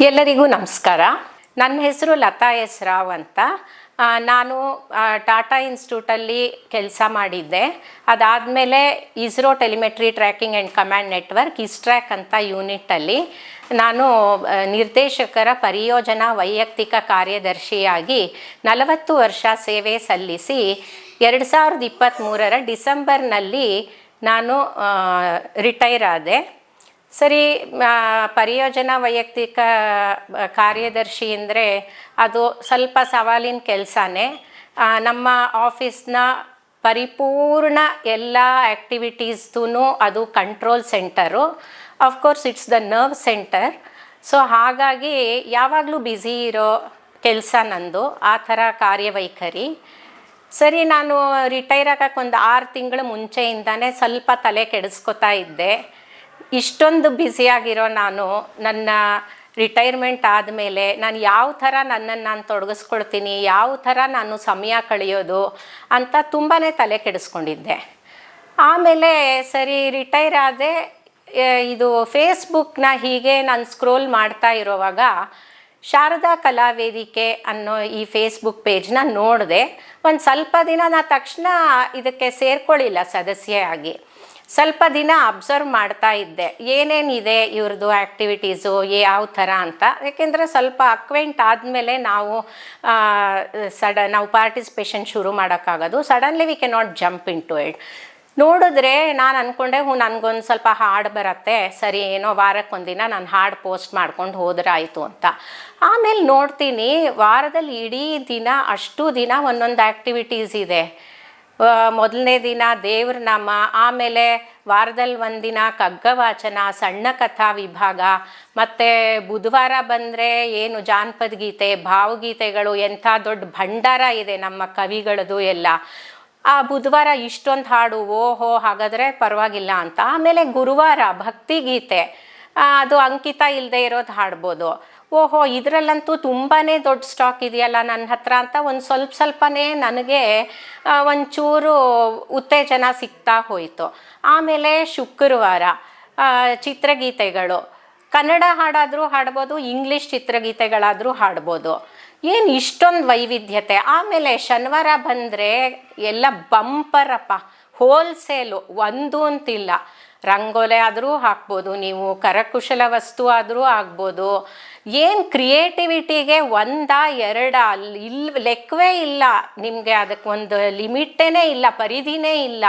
ಎಲ್ಲರಿಗೂ ನಮಸ್ಕಾರ. ನನ್ನ ಹೆಸರು ಲತಾ ಎಸ್ ರಾವ್ ಅಂತ. ನಾನು ಟಾಟಾ ಇನ್ಸ್ಟಿಟ್ಯೂಟಲ್ಲಿ ಕೆಲಸ ಮಾಡಿದ್ದೆ. ಅದಾದಮೇಲೆ ISRO telemetry tracking and command network ISTRAC ಅಂತ ಯೂನಿಟಲ್ಲಿ ನಾನು ನಿರ್ದೇಶಕರ ಪರಿಯೋಜನಾ ವೈಯಕ್ತಿಕ ಕಾರ್ಯದರ್ಶಿಯಾಗಿ 40 ವರ್ಷ ಸೇವೆ ಸಲ್ಲಿಸಿ 2023 ಡಿಸೆಂಬರ್ನಲ್ಲಿ ನಾನು ರಿಟೈರ್ ಆದೆ. ಸರಿ, ಪರಿಯೋಜನಾ ವೈಯಕ್ತಿಕ ಕಾರ್ಯದರ್ಶಿ ಅಂದರೆ ಅದು ಸ್ವಲ್ಪ ಸವಾಲಿನ ಕೆಲಸನೇ. ನಮ್ಮ ಆಫೀಸ್ನ ಪರಿಪೂರ್ಣ ಎಲ್ಲ ಆ್ಯಕ್ಟಿವಿಟೀಸ್ದೂ ಅದು control centre. Of course it's the nerve centre. So ಹಾಗಾಗಿ ಯಾವಾಗಲೂ ಬ್ಯುಸಿ ಇರೋ ಕೆಲಸ ನಂದು, ಆ ಥರ ಕಾರ್ಯವೈಖರಿ. ಸರಿ, ನಾನು ರಿಟೈರ್ ಆಗೋಕ್ಕೆ ಒಂದು 6 ತಿಂಗಳ ಮುಂಚೆಯಿಂದನೇ ಸ್ವಲ್ಪ ತಲೆ ಕೆಡಿಸ್ಕೊತಾ ಇದ್ದೆ. ಇಷ್ಟೊಂದು ಬ್ಯುಸಿಯಾಗಿರೋ ನಾನು ನನ್ನ ರಿಟೈರ್ಮೆಂಟ್ ಆದಮೇಲೆ ನಾನು ಯಾವ ಥರ ನನ್ನನ್ನು ನಾನು ತೊಡಗಿಸ್ಕೊಳ್ತೀನಿ, ಯಾವ ಥರ ನಾನು ಸಮಯ ಕಳೆಯೋದು ಅಂತ ತುಂಬಾ ತಲೆ ಕೆಡಿಸ್ಕೊಂಡಿದ್ದೆ. ಆಮೇಲೆ ಸರಿ ರಿಟೈರ್ ಆದೆ. ಇದು ಫೇಸ್ಬುಕ್ನ ಹೀಗೆ ನಾನು ಸ್ಕ್ರೋಲ್ ಮಾಡ್ತಾ ಇರೋವಾಗ ಶಾರದಾ ಕಲಾವೇದಿಕೆ ಅನ್ನೋ ಈ ಫೇಸ್ಬುಕ್ ಪೇಜ್ನ ನೋಡಿದೆ. ಒಂದು ಸ್ವಲ್ಪ ದಿನ ನಾನು ತಕ್ಷಣ ಇದಕ್ಕೆ ಸೇರ್ಕೊಳ್ಳಿಲ್ಲ ಸದಸ್ಯೆಯಾಗಿ. ಸ್ವಲ್ಪ ದಿನ ಅಬ್ಸರ್ವ್ ಮಾಡ್ತಾ ಇದ್ದೆ ಏನೇನಿದೆ ಇವ್ರದ್ದು ಆ್ಯಕ್ಟಿವಿಟೀಸು, ಯಾವ ಥರ ಅಂತ. ಯಾಕೆಂದರೆ ಸ್ವಲ್ಪ ಅಕ್ವೆಂಟ್ ಆದಮೇಲೆ ನಾವು ಪಾರ್ಟಿಸಿಪೇಷನ್ ಶುರು ಮಾಡೋಕ್ಕಾಗೋದು. Suddenly we can not jump into it. ನೋಡಿದ್ರೆ ನಾನು ಅಂದ್ಕೊಂಡೆ ನನಗೊಂದು ಸ್ವಲ್ಪ ಹಾಡು ಬರುತ್ತೆ, ಸರಿ ಏನೋ ವಾರಕ್ಕೊಂದಿನ ನಾನು ಹಾಡು ಪೋಸ್ಟ್ ಮಾಡ್ಕೊಂಡು ಹೋದ್ರಾಯಿತು ಅಂತ. ಆಮೇಲೆ ನೋಡ್ತೀನಿ ವಾರದಲ್ಲಿ ಇಡೀ ದಿನ ಅಷ್ಟು ದಿನ ಒಂದೊಂದು ಆ್ಯಕ್ಟಿವಿಟೀಸ್ ಇದೆ. ಮೊದಲನೇ ದಿನ ದೇವ್ರ ನಾಮ, ಆಮೇಲೆ ವಾರದಲ್ಲಿ ಒಂದಿನ ಕಗ್ಗವಾಚನ, ಸಣ್ಣ ಕಥಾ ವಿಭಾಗ, ಮತ್ತು ಬುಧವಾರ ಬಂದರೆ ಏನು ಜಾನಪದ ಗೀತೆ, ಭಾವಗೀತೆಗಳು, ಎಂಥ ದೊಡ್ಡ ಭಂಡಾರ ಇದೆ ನಮ್ಮ ಕವಿಗಳದು ಎಲ್ಲ. ಆ ಬುಧವಾರ ಇಷ್ಟೊಂದು ಹಾಡು, ಓಹೋ ಹಾಗಾದರೆ ಪರವಾಗಿಲ್ಲ ಅಂತ. ಆಮೇಲೆ ಗುರುವಾರ ಭಕ್ತಿಗೀತೆ, ಅದು ಅಂಕಿತ ಇಲ್ಲದೆ ಇರೋದು ಹಾಡ್ಬೋದು. ಓಹೋ ಇದರಲ್ಲಂತೂ ತುಂಬಾ ದೊಡ್ಡ ಸ್ಟಾಕ್ ಇದೆಯಲ್ಲ ನನ್ನ ಹತ್ರ ಅಂತ ಒಂದು ಸ್ವಲ್ಪನೇ ನನಗೆ ಒಂಚೂರು ಉತ್ತೇಜನ ಸಿಗ್ತಾ ಹೋಯಿತು. ಆಮೇಲೆ ಶುಕ್ರವಾರ ಚಿತ್ರಗೀತೆಗಳು, ಕನ್ನಡ ಹಾಡಾದರೂ ಹಾಡ್ಬೋದು, ಇಂಗ್ಲೀಷ್ ಚಿತ್ರಗೀತೆಗಳಾದರೂ ಹಾಡ್ಬೋದು. ಏನು ಇಷ್ಟೊಂದು ವೈವಿಧ್ಯತೆ. ಆಮೇಲೆ ಶನಿವಾರ ಬಂದರೆ ಎಲ್ಲ ಬಂಪರಪ್ಪ, ಹೋಲ್ಸೇಲು, ಒಂದು ಅಂತಿಲ್ಲ. ರಂಗೋಲೆ ಆದರೂ ಹಾಕ್ಬೋದು, ನೀವು ಕರಕುಶಲ ವಸ್ತು ಆದರೂ ಆಗ್ಬೋದು. ಏನು ಕ್ರಿಯೇಟಿವಿಟಿಗೆ 1 2 ಲೆಕ್ಕವೇ ಇಲ್ಲ ನಿಮಗೆ. ಅದಕ್ಕೆ ಒಂದು ಲಿಮಿಟೇ ಇಲ್ಲ, ಪರಿಧಿನೇ ಇಲ್ಲ,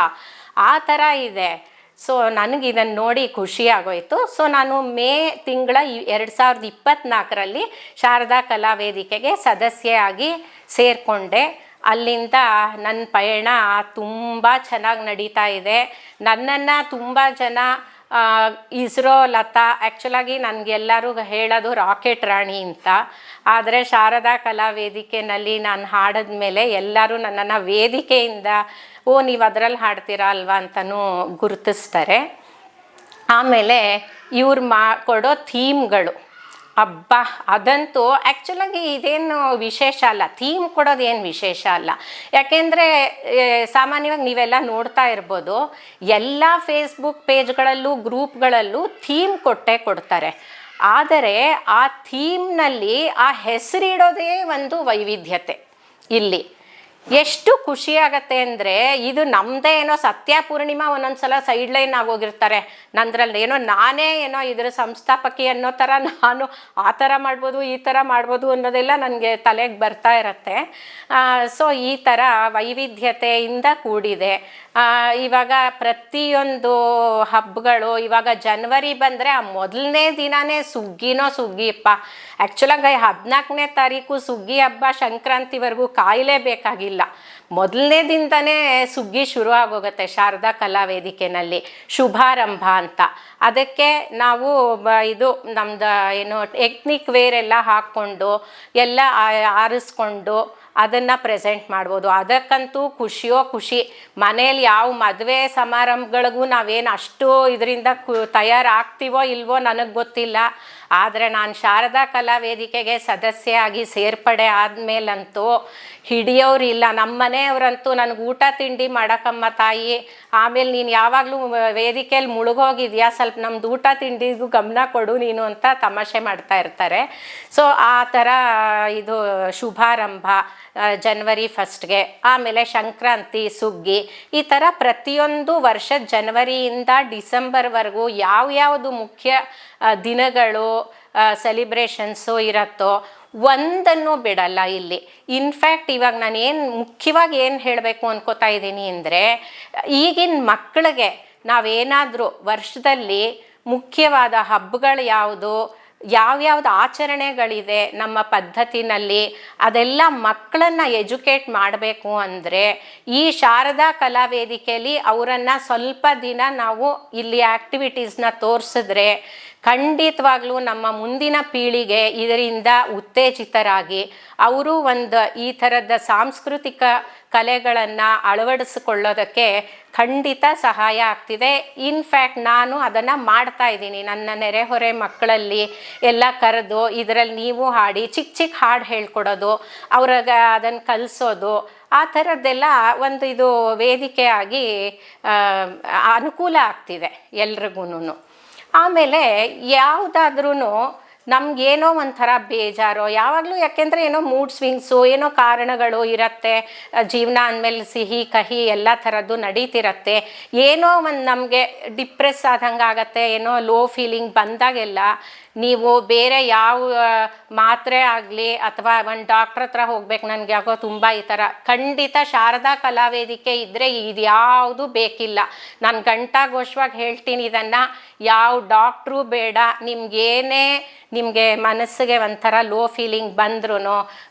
ಆ ಥರ ಇದೆ. ಸೊ ನನಗೆ ಇದನ್ನು ನೋಡಿ ಖುಷಿ ಆಗೋಯಿತು. ಸೊ ನಾನು ಮೇ ತಿಂಗಳ 2024 ಶಾರದಾ ಕಲಾವೇದಿಕೆಗೆ ಸದಸ್ಯೆಯಾಗಿ ಸೇರಿಕೊಂಡೆ. ಅಲ್ಲಿಂದ ನನ್ನ ಪಯಣ ತುಂಬ ಚೆನ್ನಾಗಿ ನಡೀತಾ ಇದೆ. ನನ್ನನ್ನು ತುಂಬ ಜನ ಇಸ್ರೋ ಲತಾ, ಆ್ಯಕ್ಚುಲಾಗಿ ನನಗೆಲ್ಲರೂ ಹೇಳೋದು ರಾಕೆಟ್ ರಾಣಿ ಅಂತ. ಆದರೆ ಶಾರದಾ ಕಲಾವೇದಿಕೆಯಲ್ಲಿ ನಾನು ಹಾಡಿದ ಮೇಲೆ ಎಲ್ಲರೂ ನನ್ನನ್ನು ವೇದಿಕೆಯಿಂದ ನೀವು ಅದರಲ್ಲಿ ಹಾಡ್ತೀರಾ ಅಲ್ವಾ ಅಂತಲೂ ಗುರುತಿಸ್ತಾರೆ. ಆಮೇಲೆ ಇವ್ರು ಕೊಡೋ ಥೀಮ್ಗಳು, ಅಬ್ಬಾ ಅದಂತೂ ಆ್ಯಕ್ಚುಲಾಗಿ ಇದೇನು ವಿಶೇಷ ಅಲ್ಲ, ಥೀಮ್ ಕೊಡೋದು ಏನು ವಿಶೇಷ ಅಲ್ಲ. ಯಾಕೆಂದರೆ ಸಾಮಾನ್ಯವಾಗಿ ನೀವೆಲ್ಲ ನೋಡ್ತಾ ಇರ್ಬೋದು, ಎಲ್ಲ ಫೇಸ್ಬುಕ್ ಪೇಜ್ಗಳಲ್ಲೂ ಗ್ರೂಪ್ಗಳಲ್ಲೂ ಥೀಮ್ ಕೊಡ್ತಾರೆ. ಆದರೆ ಆ ಥೀಮ್ನಲ್ಲಿ ಆ ಹೆಸರಿಡೋದೇ ಒಂದು ವೈವಿಧ್ಯತೆ. ಇಲ್ಲಿ ಎಷ್ಟು ಖುಷಿಯಾಗತ್ತೆ ಅಂದರೆ, ಇದು ನಮ್ಮದೇ ಏನೋ ಸತ್ಯ ಪೂರ್ಣಿಮಾ ಒಂದೊಂದು ಸಲ ಸೈಡ್ಲೈನ್ ಆಗೋಗಿರ್ತಾರೆ. ನಂದ್ರಲ್ಲಿ ನಾನೇ ಇದರ ಸಂಸ್ಥಾಪಕಿ ಅನ್ನೋ ಥರ, ನಾನು ಆ ಥರ ಮಾಡ್ಬೋದು ಈ ಥರ ಮಾಡ್ಬೋದು ಅನ್ನೋದೆಲ್ಲ ನನಗೆ ತಲೆಗೆ ಬರ್ತಾ ಇರತ್ತೆ. ಸೊ ಈ ಥರ ವೈವಿಧ್ಯತೆಯಿಂದ ಕೂಡಿದೆ. ಇವಾಗ ಪ್ರತಿಯೊಂದು ಹಬ್ಬಗಳು, ಇವಾಗ ಜನವರಿ ಬಂದರೆ ಆ ಮೊದಲನೇ ದಿನವೇ ಸುಗ್ಗಿಯಪ್ಪ. ಆ್ಯಕ್ಚುಲಾಗಿ 14ನೇ ತಾರೀಕು ಸುಗ್ಗಿ ಹಬ್ಬ ಸಂಕ್ರಾಂತಿವರೆಗೂ ಕಾಯಲೇಬೇಕಾಗಿಲ್ಲ. ಮೊದಲನೇ ದಿನದನೇ ಸುಗ್ಗಿ ಶುರು ಆಗೋಗುತ್ತೆ ಶಾರದಾ ಕಲಾವೇದಿಕೆಯಲ್ಲಿ, ಶುಭಾರಂಭ ಅಂತ. ಅದಕ್ಕೆ ನಾವು ಇದು ನಮ್ದು ಎಥ್ನಿಕ್ ವೇರ್ ಎಲ್ಲ ಹಾಕ್ಕೊಂಡು ಎಲ್ಲ ಆರಿಸ್ಕೊಂಡು ಅದನ್ನು ಪ್ರೆಸೆಂಟ್ ಮಾಡ್ಬೋದು. ಅದಕ್ಕಂತೂ ಖುಷಿಯೋ ಖುಷಿ. ಮನೇಲಿ ಯಾವ ಮದುವೆ ಸಮಾರಂಭಗಳಿಗೂ ನಾವೇನು ಅಷ್ಟು ಇದರಿಂದ ತಯಾರಾಗ್ತೀವೋ ಇಲ್ವೋ ನನಗೆ ಗೊತ್ತಿಲ್ಲ. ಆದರೆ ನಾನು ಶಾರದಾ ಕಲಾ ವೇದಿಕೆಗೆ ಸದಸ್ಯೆ ಆಗಿ ಸೇರ್ಪಡೆ ಆದಮೇಲಂತೂ ಹಿಡಿಯೋರಿಲ್ಲ. ನಮ್ಮ ಮನೆಯವರಂತೂ ನನಗೆ ಊಟ ತಿಂಡಿ ಮಾಡೋಕ್ಕಮ್ಮ ತಾಯಿ, ಆಮೇಲೆ ನೀನು ಯಾವಾಗಲೂ ವೇದಿಕೆಯಲ್ಲಿ ಮುಳುಗೋಗಿದೆಯಾ, ಸ್ವಲ್ಪ ನಮ್ಮದು ಊಟ ತಿಂಡಿಗೂ ಗಮನ ಕೊಡು ನೀನು ಅಂತ ತಮಾಷೆ ಮಾಡ್ತಾ ಇರ್ತಾರೆ. ಸೊ ಆ ಥರ ಇದು ಶುಭಾರಂಭ ಜನವರಿ 1ಗೆ, ಆಮೇಲೆ ಸಂಕ್ರಾಂತಿ, ಸುಗ್ಗಿ, ಈ ಥರ ಪ್ರತಿಯೊಂದು ವರ್ಷ ಜನವರಿಯಿಂದ ಡಿಸೆಂಬರ್ವರೆಗೂ ಯಾವ್ಯಾವುದು ಮುಖ್ಯ ದಿನಗಳು ಸೆಲಿಬ್ರೇಷನ್ಸು ಇರುತ್ತೋ ಒಂದನ್ನು ಬಿಡಲ್ಲ ಇಲ್ಲಿ. ಇನ್ಫ್ಯಾಕ್ಟ್ ಇವಾಗ ನಾನು ಮುಖ್ಯವಾಗಿ ಏನು ಹೇಳಬೇಕು ಅನ್ಕೋತಾ ಇದ್ದೀನಿ ಅಂದರೆ, ಈಗಿನ ಮಕ್ಕಳಿಗೆ ನಾವೇನಾದರೂ ವರ್ಷದಲ್ಲಿ ಮುಖ್ಯವಾದ ಹಬ್ಬಗಳು ಯಾವ್ಯಾವುದು ಆಚರಣೆಗಳಿದೆ ನಮ್ಮ ಪದ್ಧತಿನಲ್ಲಿ, ಅದೆಲ್ಲ ಮಕ್ಕಳನ್ನು ಎಜುಕೇಟ್ ಮಾಡಬೇಕು ಅಂದರೆ ಈ ಶಾರದಾ ಕಲಾ ವೇದಿಕೆಯಲ್ಲಿ ಅವರನ್ನು ಸ್ವಲ್ಪ ದಿನ ನಾವು ಇಲ್ಲಿ ಆ್ಯಕ್ಟಿವಿಟೀಸ್ನ ತೋರಿಸಿದ್ರೆ ಖಂಡಿತವಾಗ್ಲೂ ನಮ್ಮ ಮುಂದಿನ ಪೀಳಿಗೆ ಇದರಿಂದ ಉತ್ತೇಜಿತರಾಗಿ ಅವರು ಈ ಥರದ ಸಾಂಸ್ಕೃತಿಕ ಕಲೆಗಳನ್ನು ಅಳವಡಿಸಿಕೊಳ್ಳೋದಕ್ಕೆ ಖಂಡಿತ ಸಹಾಯ ಆಗ್ತಿದೆ. ಇನ್ಫ್ಯಾಕ್ಟ್ ನಾನು ಅದನ್ನು ಮಾಡ್ತಾ ಇದ್ದೀನಿ. ನನ್ನ ನೆರೆಹೊರೆ ಮಕ್ಕಳಲ್ಲಿ ಎಲ್ಲ ಕರೆದು ಇದರಲ್ಲಿ ನೀವು ಹಾಡಿ ಚಿಕ್ಕ ಚಿಕ್ಕ ಹಾಡು ಹೇಳ್ಕೊಡೋದು, ಅವ್ರಿಗೆ ಅದನ್ನು ಕಲಿಸೋದು, ಆ ಥರದ್ದೆಲ್ಲ ಇದು ವೇದಿಕೆಯಾಗಿ ಅನುಕೂಲ ಆಗ್ತಿದೆ ಎಲ್ರಿಗೂ. ಆಮೇಲೆ ಯಾವುದಾದ್ರೂ ನಮಗೇನೋ ಒಂಥರ ಬೇಜಾರೋ ಯಾವಾಗಲೂ, ಯಾಕೆಂದರೆ ಏನೋ ಮೂಡ್ ಸ್ವಿಂಗ್ಸು, ಏನೋ ಕಾರಣಗಳು ಇರುತ್ತೆ. ಜೀವನ ಅಂದಮೇಲೆ ಸಿಹಿ ಕಹಿ ಎಲ್ಲ ಥರದ್ದು ನಡೀತಿರತ್ತೆ. ಏನೋ ಒಂದು ನಮಗೆ ಡಿಪ್ರೆಸ್ ಆದಂಗೆ ಆಗತ್ತೆ, ಏನೋ ಲೋ ಫೀಲಿಂಗ್ ಬಂದಾಗೆಲ್ಲ ನೀವು ಬೇರೆ ಯಾವ ಮಾತ್ರೆ ಆಗಲಿ ಅಥವಾ ಒಂದು ಡಾಕ್ಟ್ರ್ ಹತ್ರ ಹೋಗ್ಬೇಕು, ನನಗೆ ಯಾಕೋ ತುಂಬ ಈ ಥರ, ಖಂಡಿತ ಶಾರದಾ ಕಲಾ ವೇದಿಕೆ ಇದ್ದರೆ ಇದ್ಯಾವುದು ಬೇಕಿಲ್ಲ. ನಾನು ಘಂಟಾಘೋಷವಾಗಿ ಹೇಳ್ತೀನಿ ಇದನ್ನು, ಯಾವ ಡಾಕ್ಟ್ರೂ ಬೇಡ. ನಿಮಗೆ ಮನಸ್ಸಿಗೆ ಒಂಥರ ಲೋ ಫೀಲಿಂಗ್ ಬಂದ್ರೂ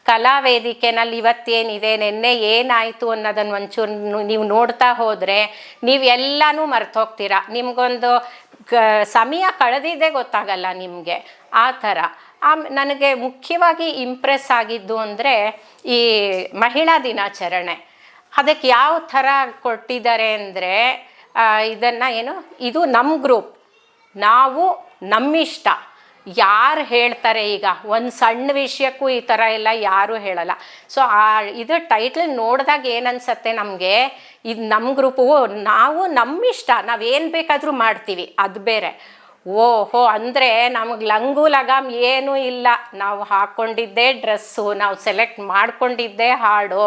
ಕಲಾ ವೇದಿಕೆನಲ್ಲಿ ಇವತ್ತೇನಿದೆ, ನೆನ್ನೆ ಏನಾಯಿತು ಅನ್ನೋದನ್ನು ಒಂಚೂರು ನೀವು ನೋಡ್ತಾ ಹೋದರೆ ನೀವು ಎಲ್ಲನೂ ಮರ್ತೋಗ್ತೀರ. ನಿಮಗೊಂದು ಸಮಯ ಕಳೆದಿದ್ದೇ ಗೊತ್ತಾಗಲ್ಲ ನಿಮಗೆ. ಆ ಥರ ನನಗೆ ಮುಖ್ಯವಾಗಿ ಇಂಪ್ರೆಸ್ ಆಗಿದ್ದು ಅಂದರೆ ಈ ಮಹಿಳಾ ದಿನಾಚರಣೆ. ಅದಕ್ಕೆ ಯಾವ ಥರ ಕೊಟ್ಟಿದ್ದಾರೆ ಅಂದರೆ, ಇದನ್ನು ಇದು ನಮ್ಮ ಗ್ರೂಪ್, ನಾವು ನಮ್ಮಿಷ್ಟ, ಯಾರು ಹೇಳ್ತಾರೆ. ಈಗ ಒಂದು ಸಣ್ಣ ವಿಷಯಕ್ಕೂ ಈ ಥರ ಎಲ್ಲ ಯಾರೂ ಹೇಳಲ್ಲ. ಸೊ ಇದು ಟೈಟ್ಲ್ ನೋಡಿದಾಗ ಏನನ್ಸತ್ತೆ ನಮಗೆ, ಇದು ನಮ್ಮ ಗ್ರೂಪು, ನಾವು ನಮ್ಮಿಷ್ಟ, ನಾವೇನು ಬೇಕಾದರೂ ಮಾಡ್ತೀವಿ, ಅದು ಬೇರೆ. ಓಹೋ ಅಂದರೆ ನಮಗೆ ಲಂಗು ಲಗಾಮ್ ಏನೂ ಇಲ್ಲ, ನಾವು ಹಾಕ್ಕೊಂಡಿದ್ದೇ ಡ್ರೆಸ್ಸು, ನಾವು ಸೆಲೆಕ್ಟ್ ಮಾಡ್ಕೊಂಡಿದ್ದೇ ಹಾಡು,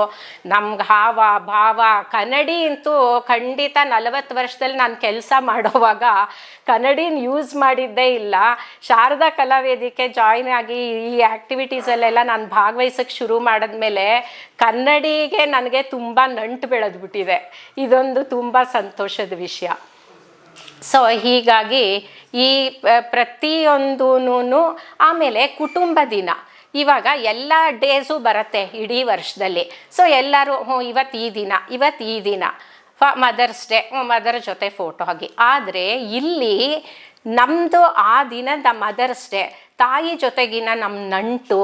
ನಮ್ಗೆ ಹಾವ ಭಾವ. ಕನ್ನಡಿ ಅಂತೂ ಖಂಡಿತ 40 ವರ್ಷದಲ್ಲಿ ನಾನು ಕೆಲಸ ಮಾಡೋವಾಗ ಕನ್ನಡಿನ ಯೂಸ್ ಮಾಡಿದ್ದೇ ಇಲ್ಲ. ಶಾರದಾ ಕಲಾ ವೇದಿಕೆ ಜಾಯ್ನ್ ಆಗಿ ಈ ಆ್ಯಕ್ಟಿವಿಟೀಸಲ್ಲೆಲ್ಲ ನಾನು ಭಾಗವಹಿಸೋಕ್ಕೆ ಶುರು ಮಾಡಿದ್ಮೇಲೆ ಕನ್ನಡಿಗೆ ನನಗೆ ತುಂಬ ನಂಟು ಬೆಳೆದ್ಬಿಟ್ಟಿದೆ. ಇದೊಂದು ತುಂಬ ಸಂತೋಷದ ವಿಷಯ. ಸೊ ಹೀಗಾಗಿ ಈ ಪ್ರತಿಯೊಂದೂ. ಆಮೇಲೆ ಕುಟುಂಬ ದಿನ, ಇವಾಗ ಎಲ್ಲ ಡೇಸು ಬರುತ್ತೆ ಇಡೀ ವರ್ಷದಲ್ಲಿ. ಸೊ ಎಲ್ಲರೂ ಇವತ್ತು ಈ ದಿನ ಮದರ್ಸ್ ಡೇ, ಮದರ್ ಜೊತೆ ಫೋಟೋ ಹಾಕಿ. ಆದರೆ ಇಲ್ಲಿ ನಮ್ಮದು ಆ ದಿನದ ಮದರ್ಸ್ ಡೇ ತಾಯಿ ಜೊತೆಗಿನ ನಮ್ಮ ನಂಟು,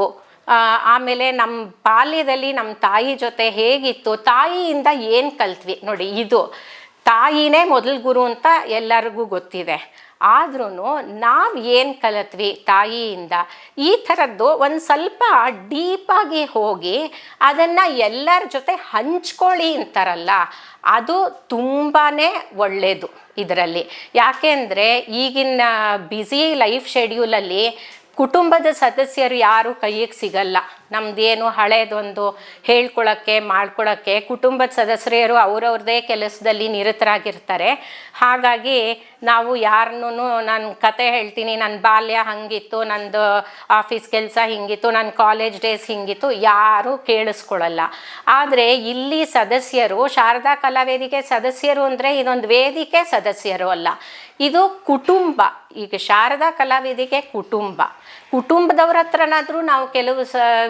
ಆಮೇಲೆ ನಮ್ಮ ಬಾಲ್ಯದಲ್ಲಿ ನಮ್ಮ ತಾಯಿ ಜೊತೆ ಹೇಗಿತ್ತು, ತಾಯಿಯಿಂದ ಏನು ಕಲ್ತ್ವಿ ನೋಡಿ. ಇದು ತಾಯಿನೇ ಮೊದಲ ಗುರು ಅಂತ ಎಲ್ಲರಿಗೂ ಗೊತ್ತಿದೆ. ಆದ್ರೂ ನಾವು ಏನು ಕಲಿತ್ವಿ ತಾಯಿಯಿಂದ, ಈ ಥರದ್ದು ಒಂದು ಸ್ವಲ್ಪ ಡೀಪಾಗಿ ಹೋಗಿ ಅದನ್ನು ಎಲ್ಲರ ಜೊತೆ ಹಂಚ್ಕೊಳ್ಳಿ ಅಂತಾರಲ್ಲ, ಅದು ತುಂಬಾ ಒಳ್ಳೆಯದು ಇದರಲ್ಲಿ. ಯಾಕೆಂದರೆ ಈಗಿನ ಬ್ಯುಸಿ ಲೈಫ್ ಶೆಡ್ಯೂಲಲ್ಲಿ ಕುಟುಂಬದ ಸದಸ್ಯರು ಯಾರೂ ಕೈಗೆ ಸಿಗಲ್ಲ. ನಮ್ಮದೇನು ಹಳೇದೊಂದು ಮಾಡ್ಕೊಳ್ಳೋಕ್ಕೆ ಕುಟುಂಬದ ಸದಸ್ಯರು ಅವ್ರವ್ರದ್ದೇ ಕೆಲಸದಲ್ಲಿ ನಿರತರಾಗಿರ್ತಾರೆ. ಹಾಗಾಗಿ ನಾವು ಯಾರನ್ನೂ ನಾನು ಕತೆ ಹೇಳ್ತೀನಿ, ನನ್ನ ಬಾಲ್ಯ ಹಂಗಿತ್ತು, ನಂದು ಆಫೀಸ್ ಕೆಲಸ ಹಿಂಗಿತ್ತು, ನನ್ನ ಕಾಲೇಜ್ ಡೇಸ್ ಹಿಂಗಿತ್ತು, ಯಾರೂ ಕೇಳಿಸ್ಕೊಳ್ಳಲ್ಲ. ಆದರೆ ಇಲ್ಲಿ ಸದಸ್ಯರು, ಶಾರದಾ ಕಲಾ ವೇದಿಕೆ ಸದಸ್ಯರು ಅಂದರೆ ಇದೊಂದು ವೇದಿಕೆ ಸದಸ್ಯರು ಅಲ್ಲ, ಇದು ಕುಟುಂಬ. ಈಗ ಶಾರದಾ ಕಲಾ ವೇದಿಕೆ ಕುಟುಂಬದವ್ರ ಹತ್ರನಾದರೂ ನಾವು ಕೆಲವು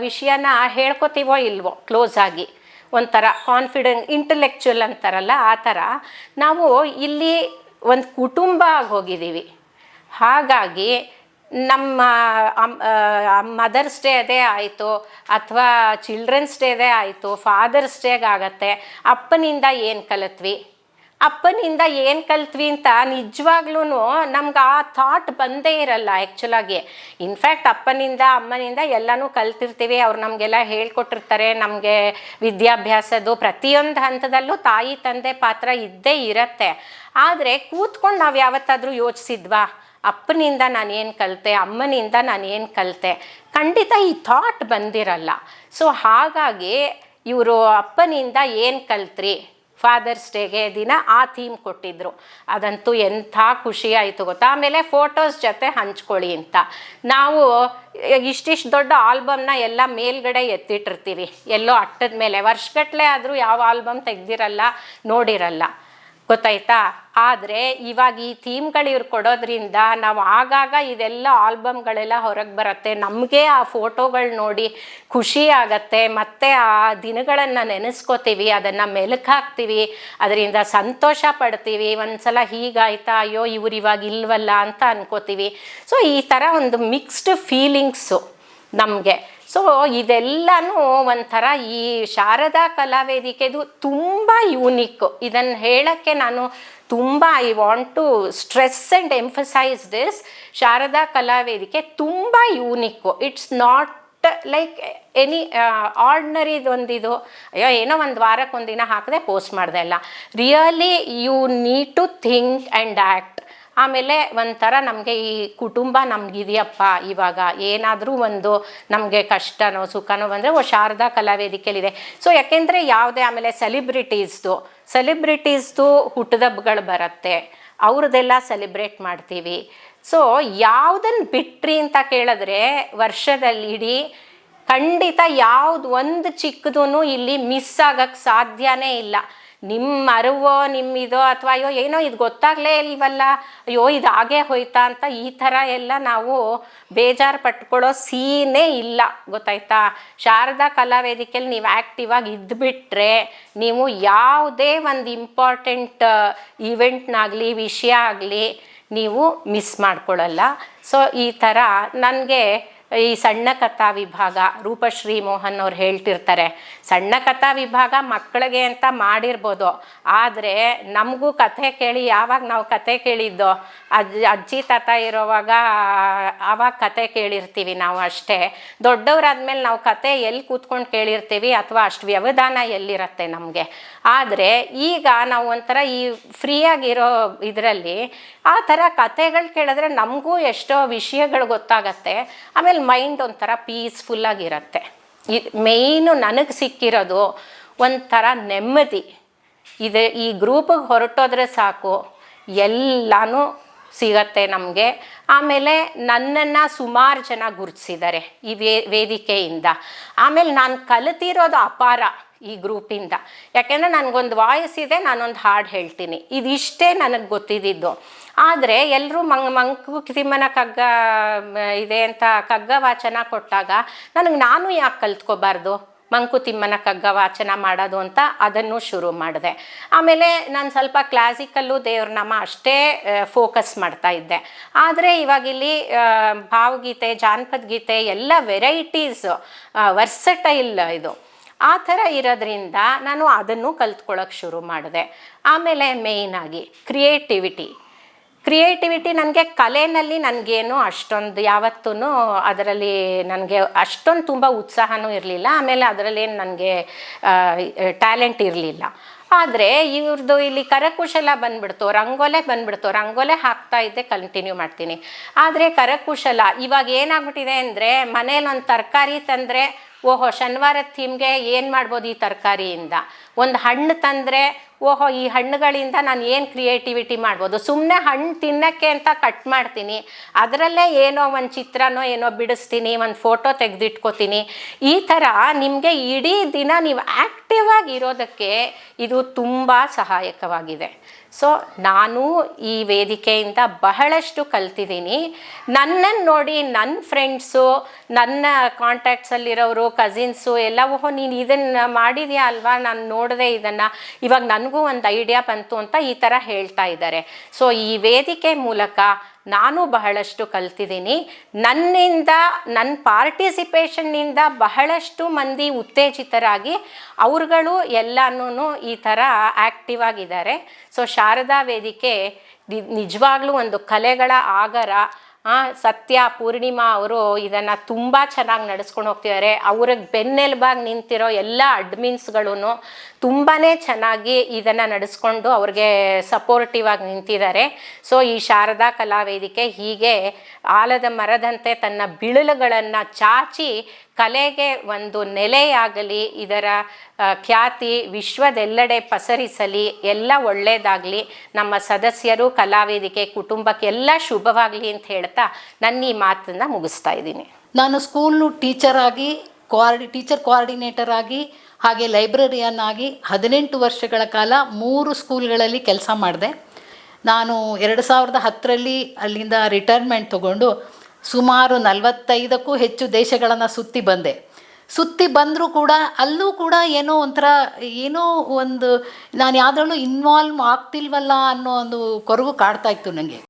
ವಿಷಯನ ಹೇಳ್ಕೊತೀವೋ ಇಲ್ವೋ ಕ್ಲೋಸ್ ಆಗಿ, ಒಂಥರ ಕಾನ್ಫಿಡೆಂಟ್ ಇಂಟೆಲೆಕ್ಚುಯಲ್ ಅಂತಾರಲ್ಲ, ಆ ಥರ ನಾವು ಇಲ್ಲಿ ಒಂದು ಕುಟುಂಬ ಆಗಿ ಹೋಗಿದ್ದೀವಿ. ಹಾಗಾಗಿ ನಮ್ಮ ಮದರ್ಸ್ ಡೇದೇ ಆಯಿತು ಅಥವಾ ಚಿಲ್ಡ್ರನ್ಸ್ ಡೇದೇ ಆಯಿತು, ಫಾದರ್ಸ್ ಡೇಗಾಗತ್ತೆ, ಅಪ್ಪನಿಂದ ಏನು ಕಲಿತ್ವಿ ಅಪ್ಪನಿಂದ ಏನು ಕಲ್ತ್ವಿ ಅಂತ ನಿಜವಾಗ್ಲೂ ನಮ್ಗೆ ಆ ಥಾಟ್ ಬಂದೇ ಇರಲ್ಲ ಆ್ಯಕ್ಚುಲಾಗಿ. ಇನ್ಫ್ಯಾಕ್ಟ್ ಅಪ್ಪನಿಂದ ಅಮ್ಮನಿಂದ ಎಲ್ಲನೂ ಕಲ್ತಿರ್ತೀವಿ, ಅವ್ರು ನಮಗೆಲ್ಲ ಹೇಳ್ಕೊಟ್ಟಿರ್ತಾರೆ. ನಮಗೆ ವಿದ್ಯಾಭ್ಯಾಸದ್ದು ಪ್ರತಿಯೊಂದು ಹಂತದಲ್ಲೂ ತಾಯಿ ತಂದೆ ಪಾತ್ರ ಇದ್ದೇ ಇರತ್ತೆ. ಆದರೆ ಕೂತ್ಕೊಂಡು ನಾವು ಯಾವತ್ತಾದರೂ ಯೋಚಿಸಿದ್ವಾ ಅಪ್ಪನಿಂದ ನಾನು ಏನು ಕಲಿತೆ, ಅಮ್ಮನಿಂದ ನಾನು ಏನು ಕಲಿತೆ? ಖಂಡಿತ ಈ ಥಾಟ್ ಬಂದಿರಲ್ಲ. ಸೊ ಹಾಗಾಗಿ ಇವರು ಅಪ್ಪನಿಂದ ಏನು ಕಲ್ತ್ರಿ ಫಾದರ್ಸ್ ಡೇಗೆ ದಿನ ಆ ಥೀಮ್ ಕೊಟ್ಟಿದ್ರು. ಅದಂತೂ ಎಂಥ ಖುಷಿ ಆಯಿತು ಗೊತ್ತಾ. ಆಮೇಲೆ ಫೋಟೋಸ್ ಜೊತೆ ಹಂಚ್ಕೊಳ್ಳಿ ಅಂತ ನಾವು ಇಷ್ಟಿಷ್ಟು ದೊಡ್ಡ ಆಲ್ಬಮ್ನ ಎಲ್ಲ ಮೇಲ್ಗಡೆ ಎತ್ತಿಟ್ಟಿರ್ತೀವಿ, ಎಲ್ಲೋ ಅಟ್ಟದ ಮೇಲೆ. ವರ್ಷಗಟ್ಟಲೆ ಆದರೂ ಯಾವ ಆಲ್ಬಮ್ ತೆಗ್ದಿರಲ್ಲ, ನೋಡಿರಲ್ಲ, ಗೊತ್ತಾಯ್ತಾ. ಆದರೆ ಇವಾಗ ಈ ಥೀಮ್ಗಳು ಇವ್ರು ಕೊಡೋದ್ರಿಂದ ನಾವು ಆಗಾಗ ಇದೆಲ್ಲ ಆಲ್ಬಮ್ಗಳೆಲ್ಲ ಹೊರಗೆ ಬರುತ್ತೆ. ನಮಗೆ ಆ ಫೋಟೋಗಳು ನೋಡಿ ಖುಷಿ ಆಗತ್ತೆ, ಮತ್ತು ಆ ದಿನಗಳನ್ನು ನೆನೆಸ್ಕೋತೀವಿ, ಅದನ್ನು ಮೆಲುಕು ಹಾಕ್ತೀವಿ, ಅದರಿಂದ ಸಂತೋಷ ಪಡ್ತೀವಿ. ಒಂದು ಸಲ ಹೀಗಾಯ್ತಾ, ಅಯ್ಯೋ ಇವ್ರು ಇವಾಗ ಇಲ್ವಲ್ಲ ಅಂತ ಅನ್ಕೋತೀವಿ. ಸೊ ಈ ಥರ ಒಂದು ಮಿಕ್ಸ್ಡ್ ಫೀಲಿಂಗ್ಸು ನಮಗೆ. ಸೊ ಇದೆಲ್ಲನೂ ಒಂಥರ ಈ ಶಾರದಾ ಕಲಾವೇದಿಕೆದು ತುಂಬ ಯೂನಿಕ್ಕು. ಇದನ್ನು ಹೇಳೋಕ್ಕೆ ನಾನು ತುಂಬ I want to stress and emphasise this. Sharada Kalavedike ತುಂಬ unique. It's not like any ಆರ್ಡಿನರಿದೊಂದಿದು ಅಯ್ಯೋ ಏನೋ ಒಂದು ವಾರಕ್ಕೆ ಒಂದಿನ ಹಾಕಿದೆ ಪೋಸ್ಟ್ ಮಾಡಿದೆ ಅಲ್ಲ. Really you need to think and act. ಆಮೇಲೆ ಒಂಥರ ನಮಗೆ ಈ ಕುಟುಂಬ ನಮಗಿದೆಯಪ್ಪ, ಇವಾಗ ಏನಾದರೂ ಒಂದು ನಮಗೆ ಕಷ್ಟನೋ ಸುಖನೋ ಬಂದರೆ ಶಾರದಾ ಕಲಾವೇದಿಕೆಯಲ್ಲಿದೆ. ಸೊ ಯಾಕೆಂದರೆ ಯಾವುದೇ ಆಮೇಲೆ ಸೆಲೆಬ್ರಿಟೀಸ್ದು ಹುಟ್ಟುದಬ್ಬಗಳು ಬರುತ್ತೆ, ಅವ್ರದ್ದೆಲ್ಲ ಸೆಲೆಬ್ರೇಟ್ ಮಾಡ್ತೀವಿ. ಸೊ ಯಾವುದನ್ನು ಬಿಟ್ರಿ ಅಂತ ಕೇಳಿದ್ರೆ ವರ್ಷದಲ್ಲಿ ಇಡೀ ಖಂಡಿತ ಯಾವುದು ಒಂದು ಚಿಕ್ಕದೂ ಇಲ್ಲಿ ಮಿಸ್ ಆಗೋಕ್ಕೆ ಸಾಧ್ಯನೇ ಇಲ್ಲ. ನಿಮ್ಮ ಅರಿವೋ ನಿಮ್ಮಿದೋ ಅಥವಾ ಅಯ್ಯೋ ಏನೋ ಇದು ಗೊತ್ತಾಗಲೇ ಇಲ್ವಲ್ಲ, ಅಯ್ಯೋ ಇದು ಹಾಗೇ ಹೋಯ್ತಾ ಅಂತ ಈ ಥರ ಎಲ್ಲ ನಾವು ಬೇಜಾರು ಪಟ್ಕೊಳ್ಳೋ ಸೀನೇ ಇಲ್ಲ, ಗೊತ್ತಾಯ್ತಾ. ಶಾರದಾ ಕಲಾವೇದಿಕೆಯಲ್ಲಿ ನೀವು ಆ್ಯಕ್ಟಿವ್ ಆಗಿ ಇದ್ದುಬಿಟ್ರೆ ನೀವು ಯಾವುದೇ ಒಂದು ಇಂಪಾರ್ಟೆಂಟ್ ಈವೆಂಟ್ನಾಗಲಿ ವಿಷಯ ಆಗಲಿ ನೀವು ಮಿಸ್ ಮಾಡ್ಕೊಳ್ಳಲ್ಲ. ಸೊ ಈ ಥರ ನನಗೆ ಈ ಸಣ್ಣ ಕಥಾ ವಿಭಾಗ ರೂಪಶ್ರೀ ಮೋಹನ್ ಅವ್ರು ಹೇಳ್ತಿರ್ತಾರೆ, ಸಣ್ಣ ಕಥಾ ವಿಭಾಗ ಮಕ್ಕಳಿಗೆ ಅಂತ ಮಾಡಿರ್ಬೋದು, ಆದರೆ ನಮಗೂ ಕಥೆ ಕೇಳಿ ಯಾವಾಗ ನಾವು ಕಥೆ ಕೇಳಿದ್ದೋ ಅಜ್ಜಿ ತಾತ ಇರೋವಾಗ ಆವಾಗ ಕಥೆ ಕೇಳಿರ್ತೀವಿ ನಾವು ಅಷ್ಟೇ. ದೊಡ್ಡವರಾದ್ಮೇಲೆ ನಾವು ಕಥೆ ಎಲ್ಲಿ ಕೂತ್ಕೊಂಡು ಕೇಳಿರ್ತೀವಿ ಅಥವಾ ಅಷ್ಟು ವ್ಯವಧಾನ ಎಲ್ಲಿರುತ್ತೆ ನಮಗೆ. ಆದರೆ ಈಗ ನಾವು ಒಂಥರ ಈ ಫ್ರೀಯಾಗಿರೋ ಇದರಲ್ಲಿ ಆ ಥರ ಕಥೆಗಳು ಕೇಳಿದ್ರೆ ನಮಗೂ ಎಷ್ಟೋ ವಿಷಯಗಳು ಗೊತ್ತಾಗತ್ತೆ. ಆಮೇಲೆ ಮೈಂಡ್ ಒಂಥರ ಪೀಸ್ಫುಲ್ಲಾಗಿರುತ್ತೆ. ಮೇಯ್ನು ನನಗೆ ಸಿಕ್ಕಿರೋದು ಒಂಥರ ನೆಮ್ಮದಿ. ಈ ಗ್ರೂಪಿಗೆ ಹೊರಟೋದ್ರೆ ಸಾಕು ಎಲ್ಲನೂ ಸಿಗತ್ತೆ ನಮಗೆ. ಆಮೇಲೆ ನನ್ನನ್ನು ಸುಮಾರು ಜನ ಗುರುತಿಸಿದ್ದಾರೆ ಈ ವೇದಿಕೆಯಿಂದ. ಆಮೇಲೆ ನಾನು ಕಲಿತಿರೋದು ಅಪಾರ ಈ ಗ್ರೂಪಿಂದ. ಯಾಕೆಂದರೆ ನನಗೊಂದು ವಾಯ್ಸ್ ಇದೆ, ನಾನೊಂದು ಹಾಡು ಹೇಳ್ತೀನಿ, ಇದಿಷ್ಟೇ ನನಗೆ ಗೊತ್ತಿದ್ದಿದ್ದು. ಆದರೆ ಎಲ್ಲರೂ ಮಂಕು ತಿಮ್ಮನ ಕಗ್ಗ ಇದೆ ಅಂತ ಕಗ್ಗ ವಾಚನ ಕೊಟ್ಟಾಗ ನಾನು ಯಾಕೆ ಕಲ್ತ್ಕೋಬಾರ್ದು ಮಂಕುತಿಮ್ಮನ ಕಗ್ಗ ವಾಚನ ಮಾಡೋದು ಅಂತ ಅದನ್ನು ಶುರು ಮಾಡಿದೆ. ಆಮೇಲೆ ನಾನು ಸ್ವಲ್ಪ ಕ್ಲಾಸಿಕಲ್ಲು ದೇವ್ರನಾಮ ಅಷ್ಟೇ ಫೋಕಸ್ ಮಾಡ್ತಾ ಇದ್ದೆ. ಆದರೆ ಇವಾಗಿಲ್ಲಿ ಭಾವಗೀತೆ, ಜಾನಪದ ಗೀತೆ ಎಲ್ಲ ವೆರೈಟೀಸ್ ವರ್ಸಟೈಲ್ ಇದು ಆ ಥರ ಇರೋದ್ರಿಂದ ನಾನು ಅದನ್ನು ಕಲ್ತ್ಕೊಳ್ಳೋಕೆ ಶುರು ಮಾಡಿದೆ. ಆಮೇಲೆ ಮೇಯ್ನಾಗಿ ಕ್ರಿಯೇಟಿವಿಟಿ ನನಗೆ ಕಲೆಯಲ್ಲಿ ನನಗೇನು ಅಷ್ಟೊಂದು ಯಾವತ್ತೂ ಅದರಲ್ಲಿ ನನಗೆ ಅಷ್ಟೊಂದು ತುಂಬ ಉತ್ಸಾಹನೂ ಇರಲಿಲ್ಲ. ಆಮೇಲೆ ಅದರಲ್ಲೇನು ನನಗೆ ಟ್ಯಾಲೆಂಟ್ ಇರಲಿಲ್ಲ. ಆದರೆ ಇವ್ರದ್ದು ಇಲ್ಲಿ ಕರಕುಶಲ ಬಂದ್ಬಿಡ್ತು, ರಂಗೋಲೆ ಹಾಕ್ತಾ ಇದ್ದೆ, ಕಂಟಿನ್ಯೂ ಮಾಡ್ತೀನಿ. ಆದರೆ ಕರಕುಶಲ ಇವಾಗ ಏನಾಗ್ಬಿಟ್ಟಿದೆ ಅಂದರೆ ಮನೇಲಿ ಒಂದು ತರಕಾರಿ ತಂದರೆ ಓಹೋ ಶನಿವಾರದ ಥೀಮ್ಗೆ ಏನು ಮಾಡ್ಬೋದು ಈ ತರಕಾರಿಯಿಂದ, ಒಂದು ಹಣ್ಣು ತಂದರೆ ಓಹೋ ಈ ಹಣ್ಣುಗಳಿಂದ ನಾನು ಏನು ಕ್ರಿಯೇಟಿವಿಟಿ ಮಾಡ್ಬೋದು. ಸುಮ್ಮನೆ ಹಣ್ಣು ತಿನ್ನೋಕ್ಕೆ ಅಂತ ಕಟ್ ಮಾಡ್ತೀನಿ, ಅದರಲ್ಲೇ ಏನೋ ಒಂದು ಚಿತ್ರನೋ ಏನೋ ಬಿಡಿಸ್ತೀನಿ, ಒಂದು ಫೋಟೋ ತೆಗೆದಿಟ್ಕೋತೀನಿ. ಈ ಥರ ನಿಮಗೆ ಇಡೀ ದಿನ ನೀವು ಆ್ಯಕ್ಟಿವ್ ಆಗಿರೋದಕ್ಕೆ ಇದು ತುಂಬ ಸಹಾಯಕವಾಗಿದೆ. ಸೊ ನಾನು ಈ ವೇದಿಕೆಯಿಂದ ಬಹಳಷ್ಟು ಕಲ್ತಿದ್ದೀನಿ. ನನ್ನನ್ನು ನೋಡಿ ನನ್ನ ಫ್ರೆಂಡ್ಸು, ನನ್ನ ಕಾಂಟ್ಯಾಕ್ಟ್ಸಲ್ಲಿರೋರು, ಕಸಿನ್ಸು ಎಲ್ಲ ಓಹೋ ನೀನು ಇದನ್ನು ಮಾಡಿದ್ಯಾ ಅಲ್ವಾ, ನಾನು ನೋಡಿದೆ ಇದನ್ನು, ಇವಾಗ ನನಗೂ ಒಂದು ಐಡಿಯಾ ಬಂತು ಅಂತ ಈ ಥರ ಹೇಳ್ತಾ ಇದ್ದಾರೆ. ಸೊ ಈ ವೇದಿಕೆ ಮೂಲಕ ನಾನು ಬಹಳಷ್ಟು ಕಲ್ತಿದ್ದೀನಿ. ನನ್ನಿಂದ, ನನ್ನ ಪಾರ್ಟಿಸಿಪೇಷನ್ನಿಂದ ಬಹಳಷ್ಟು ಮಂದಿ ಉತ್ತೇಜಿತರಾಗಿ ಅವ್ರುಗಳು ಎಲ್ಲನೂ ಈ ಥರ ಆ್ಯಕ್ಟಿವ್ ಆಗಿದ್ದಾರೆ. ಸೊ ಶಾರದಾ ವೇದಿಕೆ ನಿಜವಾಗ್ಲೂ ಒಂದು ಕಲೆಗಳ ಆಗರ. ಸತ್ಯ, ಪೂರ್ಣಿಮಾ ಅವರು ಇದನ್ನು ತುಂಬ ಚೆನ್ನಾಗಿ ನಡೆಸ್ಕೊಂಡು ಹೋಗ್ತಿದ್ದಾರೆ. ಅವ್ರಿಗೆ ಬೆನ್ನೆಲುಬಾಗಿ ನಿಂತಿರೋ ಎಲ್ಲ ಅಡ್ಮಿನ್ಸ್ಗಳೂ ತುಂಬಾ ಚೆನ್ನಾಗಿ ಇದನ್ನು ನಡೆಸ್ಕೊಂಡು ಅವ್ರಿಗೆ ಸಪೋರ್ಟಿವ್ ಆಗಿ ನಿಂತಿದ್ದಾರೆ. ಸೊ ಈ ಶಾರದಾ ಕಲಾವೇದಿಕೆ ಹೀಗೆ ಆಲದ ಮರದಂತೆ ತನ್ನ ಬಿಳುಲುಗಳನ್ನು ಚಾಚಿ ಕಲೆಗೆ ಒಂದು ನೆಲೆಯಾಗಲಿ, ಇದರ ಖ್ಯಾತಿ ವಿಶ್ವದೆಲ್ಲೆಡೆ ಪಸರಿಸಲಿ, ಎಲ್ಲ ಒಳ್ಳೆಯದಾಗಲಿ, ನಮ್ಮ ಸದಸ್ಯರು, ಕಲಾವೇದಿಕೆ ಕುಟುಂಬಕ್ಕೆ ಎಲ್ಲ ಶುಭವಾಗಲಿ ಅಂತ ಹೇಳ್ತಾ ನನ್ನ ಈ ಮಾತನ್ನು ಮುಗಿಸ್ತಾ ಇದ್ದೀನಿ. ನಾನು ಸ್ಕೂಲು ಟೀಚರ್ ಆಗಿ, ಟೀಚರ್ ಕೋಆರ್ಡಿನೇಟರ್ ಆಗಿ, ಹಾಗೆ ಲೈಬ್ರರಿಯನ್ ಆಗಿ 18 ವರ್ಷಗಳ ಕಾಲ 3 ಸ್ಕೂಲ್ಗಳಲ್ಲಿ ಕೆಲಸ ಮಾಡಿದೆ. ನಾನು 2010ರಲ್ಲಿ ಅಲ್ಲಿಂದ ರಿಟೈರ್ಮೆಂಟ್ ತಗೊಂಡು ಸುಮಾರು 45ಕ್ಕೂ ಹೆಚ್ಚು ದೇಶಗಳನ್ನು ಸುತ್ತಿ ಬಂದರೂ ಕೂಡ ಅಲ್ಲೂ ಕೂಡ ಏನೋ ಒಂದು ನಾನು ಯಾವುದ್ರಲ್ಲೂ ಇನ್ವಾಲ್ವ್ ಆಗ್ತಿಲ್ವಲ್ಲ ಅನ್ನೋ ಒಂದು ಕೊರಗು ಕಾಡ್ತಾ ಇತ್ತು ನನಗೆ.